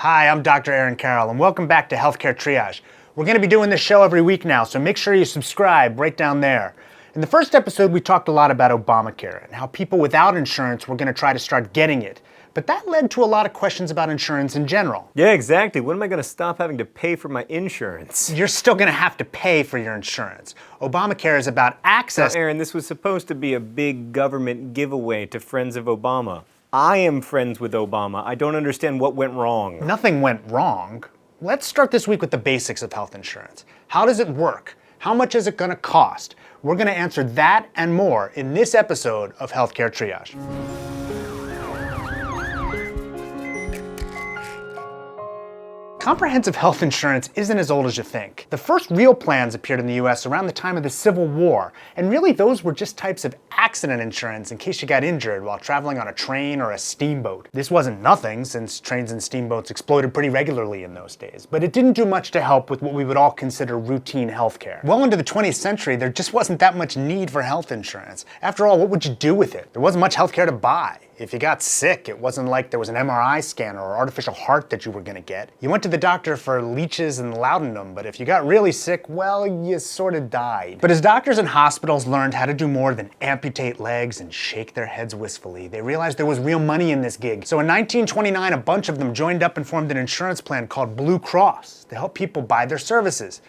Hi, I'm Dr. Aaron Carroll, and welcome back to Healthcare Triage. We're going to be doing this show every week now, so make sure you subscribe right down there. In the first episode, we talked a lot about Obamacare and how people without insurance were going to try to start getting it. But that led to a lot of questions about insurance in general. Yeah, exactly. When am I going to stop having to pay for my insurance? You're still going to have to pay for your insurance. Obamacare is about access. Now, Aaron, this was supposed to be a big government giveaway to friends of Obama. I am friends with Obama. I don't understand what went wrong. Nothing went wrong. Let's start this week with the basics of health insurance. How does it work? How much is it going to cost? We're going to answer that and more in this episode of Healthcare Triage. Comprehensive health insurance isn't as old as you think. The first real plans appeared in the US around the time of the Civil War, and really those were just types of accident insurance in case you got injured while traveling on a train or a steamboat. This wasn't nothing, since trains and steamboats exploded pretty regularly in those days, but it didn't do much to help with what we would all consider routine healthcare. Well into the 20th century, there just wasn't that much need for health insurance. After all, what would you do with it? There wasn't much healthcare to buy. If you got sick, it wasn't like there was an MRI scanner or artificial heart that you were gonna get. You went to the doctor for leeches and laudanum, but if you got really sick, well, you sort of died. But as doctors and hospitals learned how to do more than amputate legs and shake their heads wistfully, they realized there was real money in this gig. So in 1929, a bunch of them joined up and formed an insurance plan called Blue Cross to help people buy their services.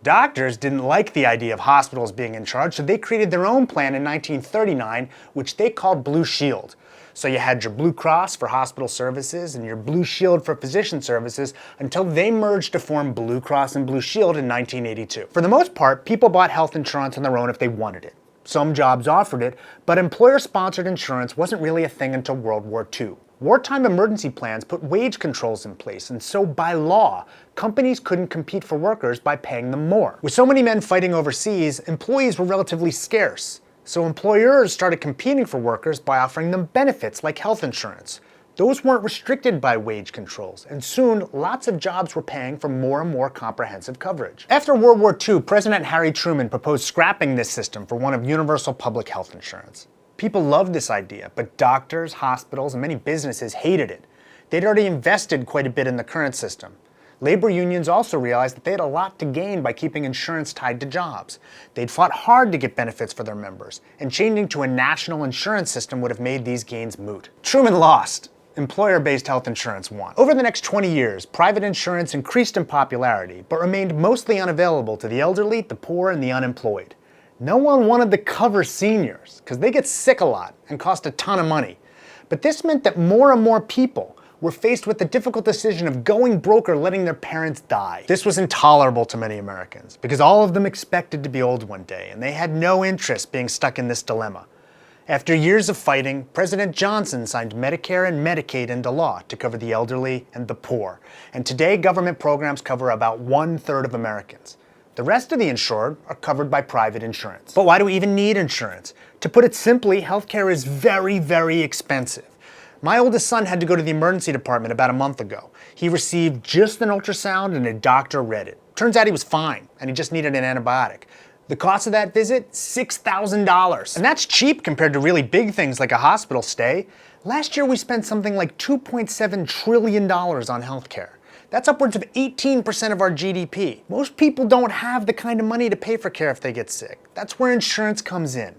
Doctors didn't like the idea of hospitals being in charge, so they created their own plan in 1939, which they called Blue Shield. So you had your Blue Cross for hospital services and your Blue Shield for physician services until they merged to form Blue Cross and Blue Shield in 1982. For the most part, people bought health insurance on their own if they wanted it. Some jobs offered it, but employer-sponsored insurance wasn't really a thing until World War II. Wartime emergency plans put wage controls in place, and so by law, companies couldn't compete for workers by paying them more. With so many men fighting overseas, employees were relatively scarce. So employers started competing for workers by offering them benefits like health insurance. Those weren't restricted by wage controls, and soon lots of jobs were paying for more and more comprehensive coverage. After World War II, President Harry Truman proposed scrapping this system for one of universal public health insurance. People loved this idea, but doctors, hospitals, and many businesses hated it. They'd already invested quite a bit in the current system. Labor unions also realized that they had a lot to gain by keeping insurance tied to jobs. They'd fought hard to get benefits for their members, and changing to a national insurance system would have made these gains moot. Truman lost. Employer-based health insurance won. Over the next 20 years, private insurance increased in popularity, but remained mostly unavailable to the elderly, the poor, and the unemployed. No one wanted to cover seniors, because they get sick a lot and cost a ton of money. But this meant that more and more people were faced with the difficult decision of going broke or letting their parents die. This was intolerable to many Americans, because all of them expected to be old one day, and they had no interest being stuck in this dilemma. After years of fighting, President Johnson signed Medicare and Medicaid into law to cover the elderly and the poor. And today, government programs cover about 1/3 of Americans. The rest of the insured are covered by private insurance. But why do we even need insurance? To put it simply, healthcare is very, very expensive. My oldest son had to go to the emergency department about a month ago. He received just an ultrasound and a doctor read it. Turns out he was fine, and he just needed an antibiotic. The cost of that visit, $6,000. And that's cheap compared to really big things like a hospital stay. Last year we spent something like $2.7 trillion on healthcare. That's upwards of 18% of our GDP. Most people don't have the kind of money to pay for care if they get sick. That's where insurance comes in.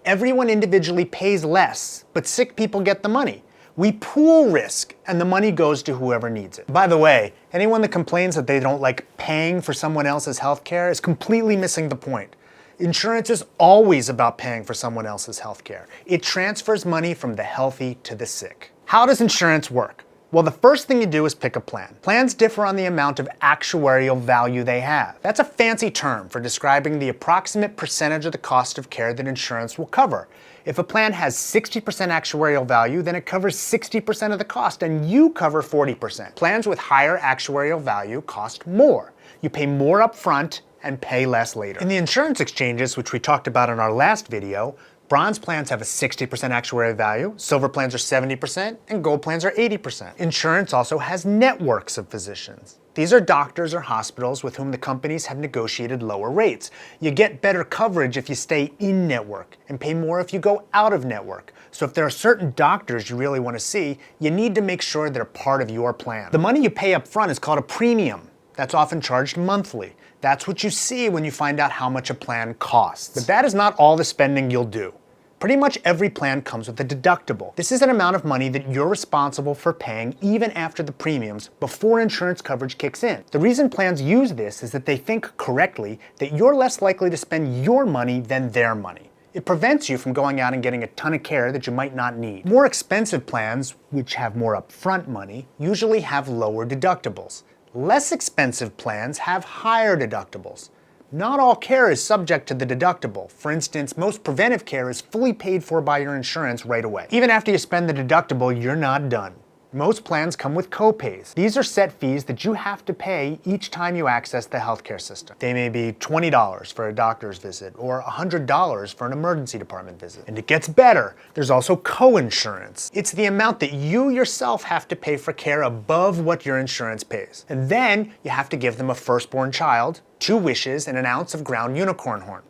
Everyone individually pays less, but sick people get the money. We pool risk, and the money goes to whoever needs it. By the way, anyone that complains that they don't like paying for someone else's healthcare is completely missing the point. Insurance is always about paying for someone else's healthcare. It transfers money from the healthy to the sick. How does insurance work? Well, the first thing you do is pick a plan. Plans differ on the amount of actuarial value they have. That's a fancy term for describing the approximate percentage of the cost of care that insurance will cover. If a plan has 60% actuarial value, then it covers 60% of the cost, and you cover 40%. Plans with higher actuarial value cost more. You pay more up front and pay less later. In the insurance exchanges, which we talked about in our last video, Bronze plans have a 60% actuarial value, silver plans are 70%, and gold plans are 80%. Insurance also has networks of physicians. These are doctors or hospitals with whom the companies have negotiated lower rates. You get better coverage if you stay in network and pay more if you go out of network. So if there are certain doctors you really want to see, you need to make sure they're part of your plan. The money you pay up front is called a premium. That's often charged monthly. That's what you see when you find out how much a plan costs. But that is not all the spending you'll do. Pretty much every plan comes with a deductible. This is an amount of money that you're responsible for paying even after the premiums before insurance coverage kicks in. The reason plans use this is that they think correctly that you're less likely to spend your money than their money. It prevents you from going out and getting a ton of care that you might not need. More expensive plans, which have more upfront money, usually have lower deductibles. Less expensive plans have higher deductibles. Not all care is subject to the deductible. For instance, most preventive care is fully paid for by your insurance right away. Even after you spend the deductible, you're not done. Most plans come with copays. These are set fees that you have to pay each time you access the healthcare system. They may be $20 for a doctor's visit or $100 for an emergency department visit. And it gets better. There's also coinsurance. It's the amount that you yourself have to pay for care above what your insurance pays. And then you have to give them a firstborn child, 2 wishes, and an ounce of ground unicorn horn.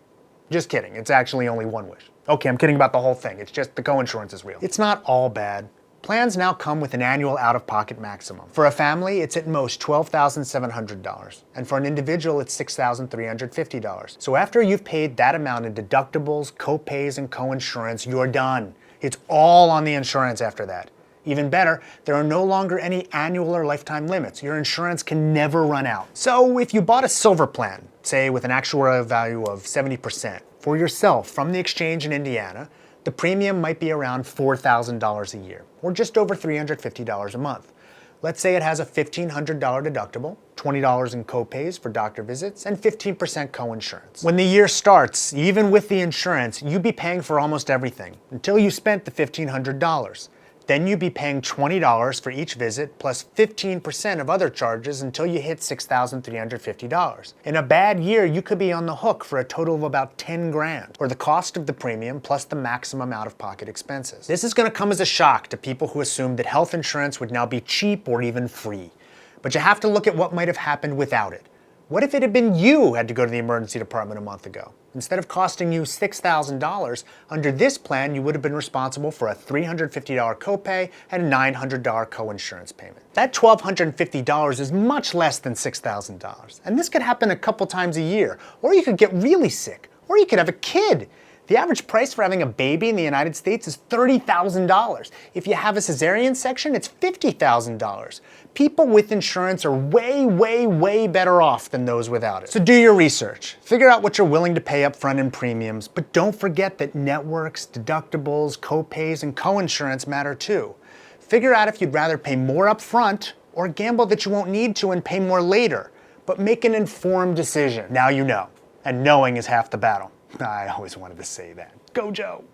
Just kidding, it's actually only 1 wish. Okay, I'm kidding about the whole thing. It's just the coinsurance is real. It's not all bad. Plans now come with an annual out-of-pocket maximum. For a family, it's at most $12,700, and for an individual, it's $6,350. So after you've paid that amount in deductibles, copays, and coinsurance, you're done. It's all on the insurance after that. Even better, there are no longer any annual or lifetime limits. Your insurance can never run out. So if you bought a silver plan, say with an actuarial value of 70%, for yourself from the exchange in Indiana, the premium might be around $4,000 a year, or just over $350 a month. Let's say it has a $1,500 deductible, $20 in copays for doctor visits, and 15% coinsurance. When the year starts, even with the insurance, you'd be paying for almost everything, until you spent the $1,500. Then you'd be paying $20 for each visit plus 15% of other charges until you hit $6,350. In a bad year, you could be on the hook for a total of about 10 grand, or the cost of the premium plus the maximum out-of-pocket expenses. This is going to come as a shock to people who assume that health insurance would now be cheap or even free. But you have to look at what might have happened without it. What if it had been you who had to go to the emergency department a month ago? Instead of costing you $6,000, under this plan you would have been responsible for a $350 copay and a $900 coinsurance payment. That $1,250 is much less than $6,000. And this could happen a couple times a year. Or you could get really sick. Or you could have a kid. The average price for having a baby in the United States is $30,000. If you have a cesarean section, it's $50,000. People with insurance are way, way, way better off than those without it. So do your research. Figure out what you're willing to pay up front in premiums, but don't forget that networks, deductibles, copays, and coinsurance matter too. Figure out if you'd rather pay more up front or gamble that you won't need to and pay more later, but make an informed decision. Now you know, and knowing is half the battle. I always wanted to say that. Go Joe!